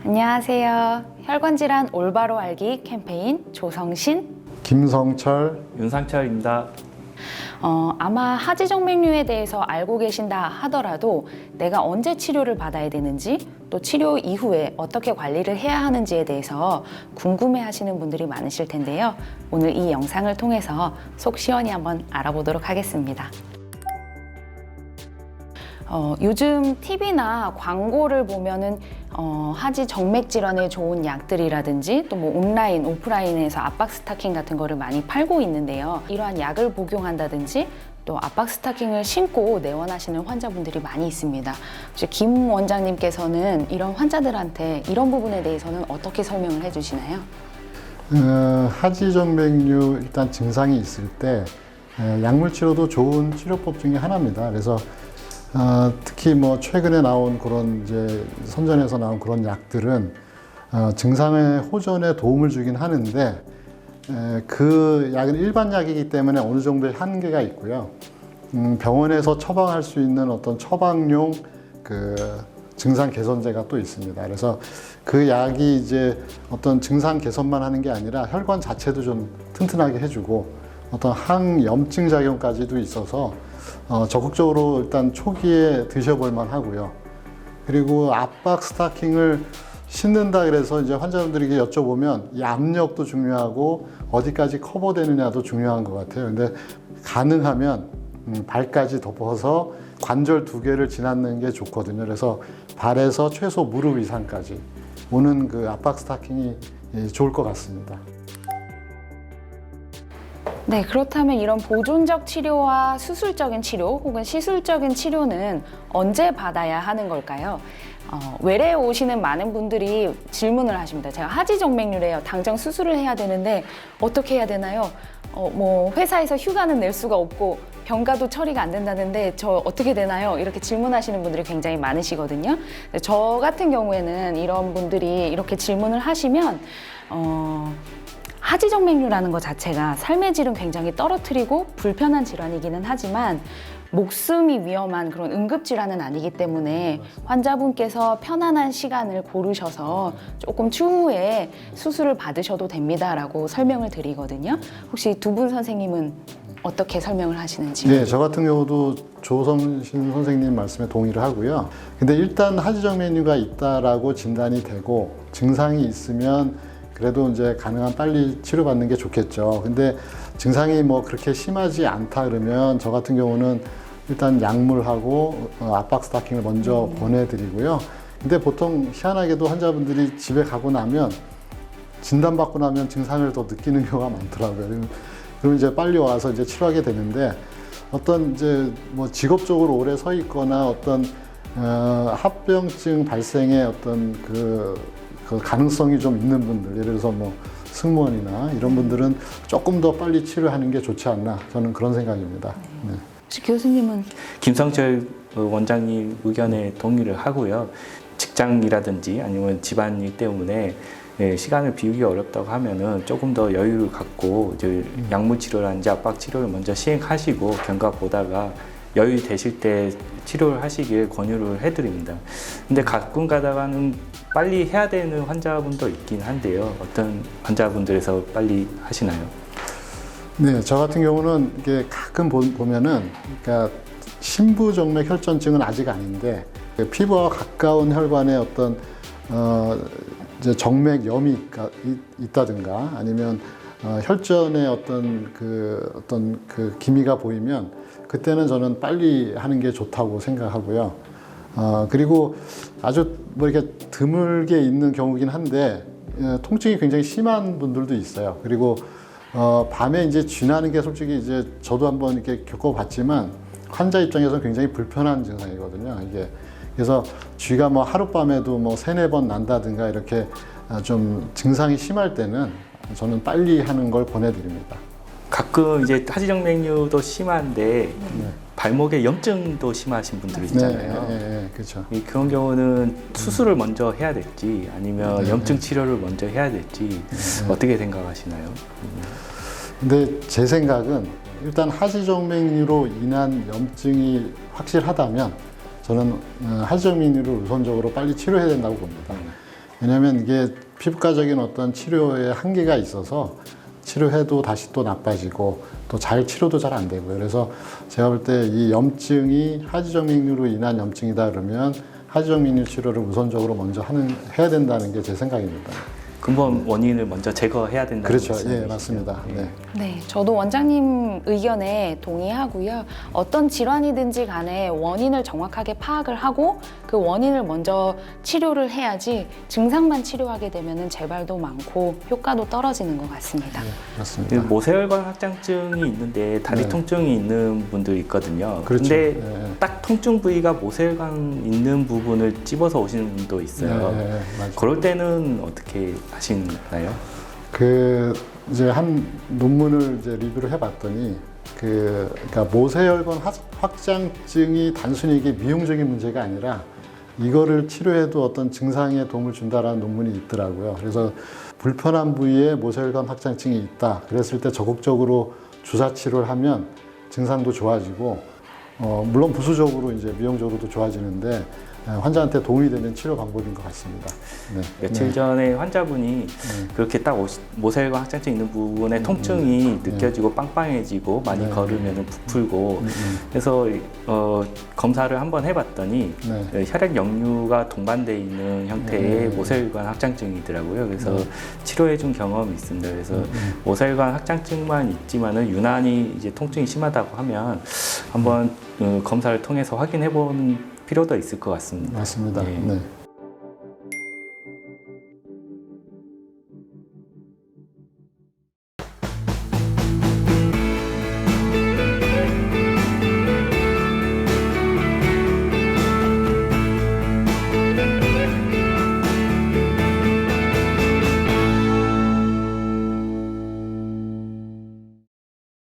안녕하세요. 혈관질환 올바로 알기 캠페인 조성신, 김성철, 윤상철입니다. 아마 하지정맥류에 대해서 알고 계신다 하더라도 내가 언제 치료를 받아야 되는지 또 치료 이후에 어떻게 관리를 해야 하는지에 대해서 궁금해 하시는 분들이 많으실 텐데요. 오늘 이 영상을 통해서 속 시원히 한번 알아보도록 하겠습니다. 요즘 TV나 광고를 보면은 하지 정맥 질환에 좋은 약들이라든지 또 뭐 온라인, 오프라인에서 압박 스타킹 같은 거를 많이 팔고 있는데요. 이러한 약을 복용한다든지 또 압박 스타킹을 신고 내원하시는 환자분들이 많이 있습니다. 혹시 김 원장님께서는 이런 환자들한테 이런 부분에 대해서는 어떻게 설명을 해주시나요? 하지정맥류 일단 증상이 있을 때 약물 치료도 좋은 치료법 중에 하나입니다. 그래서 특히 뭐 최근에 나온 그런 이제 선전에서 나온 그런 약들은 증상의 호전에 도움을 주긴 하는데 그 약은 일반 약이기 때문에 어느 정도의 한계가 있고요. 병원에서 처방할 수 있는 어떤 처방용 그 증상 개선제가 또 있습니다. 그래서 그 약이 이제 어떤 증상 개선만 하는 게 아니라 혈관 자체도 좀 튼튼하게 해주고 어떤 항염증 작용까지도 있어서 적극적으로 일단 초기에 드셔볼 만하고요. 그리고 압박 스타킹을 신는다 그래서 이제 환자분들에게 여쭤보면 이 압력도 중요하고 어디까지 커버되느냐도 중요한 것 같아요. 근데 가능하면 발까지 덮어서 관절 2개를 지나는 게 좋거든요. 그래서 발에서 최소 무릎 이상까지 오는 그 압박 스타킹이 좋을 것 같습니다. 네, 그렇다면 이런 보존적 치료와 수술적인 치료 혹은 시술적인 치료는 언제 받아야 하는 걸까요? 외래에 오시는 많은 분들이 질문을 하십니다. 제가 하지정맥류래요. 당장 수술을 해야 되는데 어떻게 해야 되나요? 뭐 회사에서 휴가는 낼 수가 없고 병가도 처리가 안 된다는데 저 어떻게 되나요? 이렇게 질문하시는 분들이 굉장히 많으시거든요. 저 같은 경우에는 이런 분들이 이렇게 질문을 하시면 하지정맥류라는 것 자체가 삶의 질은 굉장히 떨어뜨리고 불편한 질환이기는 하지만 목숨이 위험한 그런 응급질환은 아니기 때문에 환자분께서 편안한 시간을 고르셔서 조금 추후에 수술을 받으셔도 됩니다라고 설명을 드리거든요. 혹시 두 분 선생님은 어떻게 설명을 하시는지요? 네, 저 같은 경우도 조성신 선생님 말씀에 동의를 하고요. 근데 일단 하지정맥류가 있다라고 진단이 되고 증상이 있으면 그래도 이제 가능한 빨리 치료받는 게 좋겠죠. 근데 증상이 뭐 그렇게 심하지 않다 그러면 저 같은 경우는 일단 약물하고 압박 스타킹을 먼저 보내드리고요. 근데 보통 희한하게도 환자분들이 집에 가고 나면 진단받고 나면 증상을 더 느끼는 경우가 많더라고요. 그럼 이제 빨리 와서 이제 치료하게 되는데 어떤 이제 뭐 직업적으로 오래 서 있거나 어떤 합병증 발생의 어떤 그 가능성이 좀 있는 분들, 예를 들어서 뭐 승무원이나 이런 분들은 조금 더 빨리 치료하는 게 좋지 않나, 저는 그런 생각입니다. 네. 혹시 교수님은? 김성철 원장님 의견에 동의를 하고요. 직장이라든지 아니면 집안일 때문에 시간을 비우기 어렵다고 하면은 조금 더 여유를 갖고 이제 약물 치료라든지 압박 치료를 먼저 시행하시고 경과 보다가 여유 되실 때 치료를 하시길 권유를 해드립니다. 근데 가끔 가다가는 빨리 해야 되는 환자분도 있긴 한데요. 어떤 환자분들에서 빨리 하시나요? 네, 저 같은 경우는 이게 가끔 보면은, 그러니까 심부정맥 혈전증은 아직 아닌데 피부와 가까운 혈관에 어떤 이제 정맥염이 있다든가 아니면 혈전에 어떤 그 기미가 보이면 그때는 저는 빨리 하는 게 좋다고 생각하고요. 그리고 아주 뭐 이렇게 드물게 있는 경우긴 한데 통증이 굉장히 심한 분들도 있어요. 그리고 밤에 이제 쥐나는 게 솔직히 이제 저도 한번 이렇게 겪어봤지만 환자 입장에서는 굉장히 불편한 증상이거든요. 이게 그래서 쥐가 뭐 하룻밤에도 뭐 3-4번 난다든가 이렇게 좀 증상이 심할 때는 저는 빨리 하는 걸 보내드립니다. 가끔 이제 하지정맥류도 심한데 발목에 염증도 심하신 분들이 있잖아요. 네, 그렇죠. 그런 경우는 수술을 먼저 해야 될지 아니면 염증 치료를 먼저 해야 될지 어떻게 생각하시나요? 근데 제 생각은 일단 하지정맥류로 인한 염증이 확실하다면 저는 하지정맥류를 우선적으로 빨리 치료해야 된다고 봅니다. 왜냐하면 이게 피부과적인 어떤 치료의 한계가 있어서 치료해도 다시 또 나빠지고 또 잘 치료도 잘 안 되고요. 그래서 제가 볼 때 이 염증이 하지정맥류로 인한 염증이다 그러면 하지정맥류 치료를 우선적으로 먼저 해야 된다는 게 제 생각입니다. 근본 원인을 먼저 제거해야 된다는 그렇죠. 말씀이시죠? 예, 맞습니다. 네. 네, 저도 원장님 의견에 동의하고요. 어떤 질환이든지 간에 원인을 정확하게 파악을 하고 그 원인을 먼저 치료를 해야지 증상만 치료하게 되면 재발도 많고 효과도 떨어지는 것 같습니다. 네, 그 맞습니다. 모세혈관 확장증이 있는데 다리 네. 통증이 있는 분들이 있거든요. 그렇죠. 근데 네. 딱 통증 부위가 모세혈관 있는 부분을 찝어서 오시는 분도 있어요. 네, 네, 맞아요. 그럴 때는 어떻게 하시나요? 그 이제 한 논문을 이제 리뷰를 해봤더니 그러니까 모세혈관 확장증이 단순히 이게 미용적인 문제가 아니라 이거를 치료해도 어떤 증상에 도움을 준다라는 논문이 있더라고요. 그래서 불편한 부위에 모세혈관 확장증이 있다. 그랬을 때 적극적으로 주사 치료를 하면 증상도 좋아지고 물론 부수적으로 이제 미용적으로도 좋아지는데 환자한테 도움이 되는 치료 방법인 것 같습니다. 네. 며칠 네. 전에 환자분이 그렇게 딱 모세혈관 확장증 있는 부분에 통증이 느껴지고 빵빵해지고 많이 네. 걸으면 부풀고 그래서 검사를 한번 해봤더니 네. 혈액 역류가 동반돼 있는 형태의 네. 모세혈관 확장증이더라고요. 그래서 치료해준 경험이 있습니다. 그래서 모세혈관 확장증만 있지만은 유난히 이제 통증이 심하다고 하면 한번 검사를 통해서 확인해보는 필요도 있을 것 같습니다. 맞습니다. 네. 네.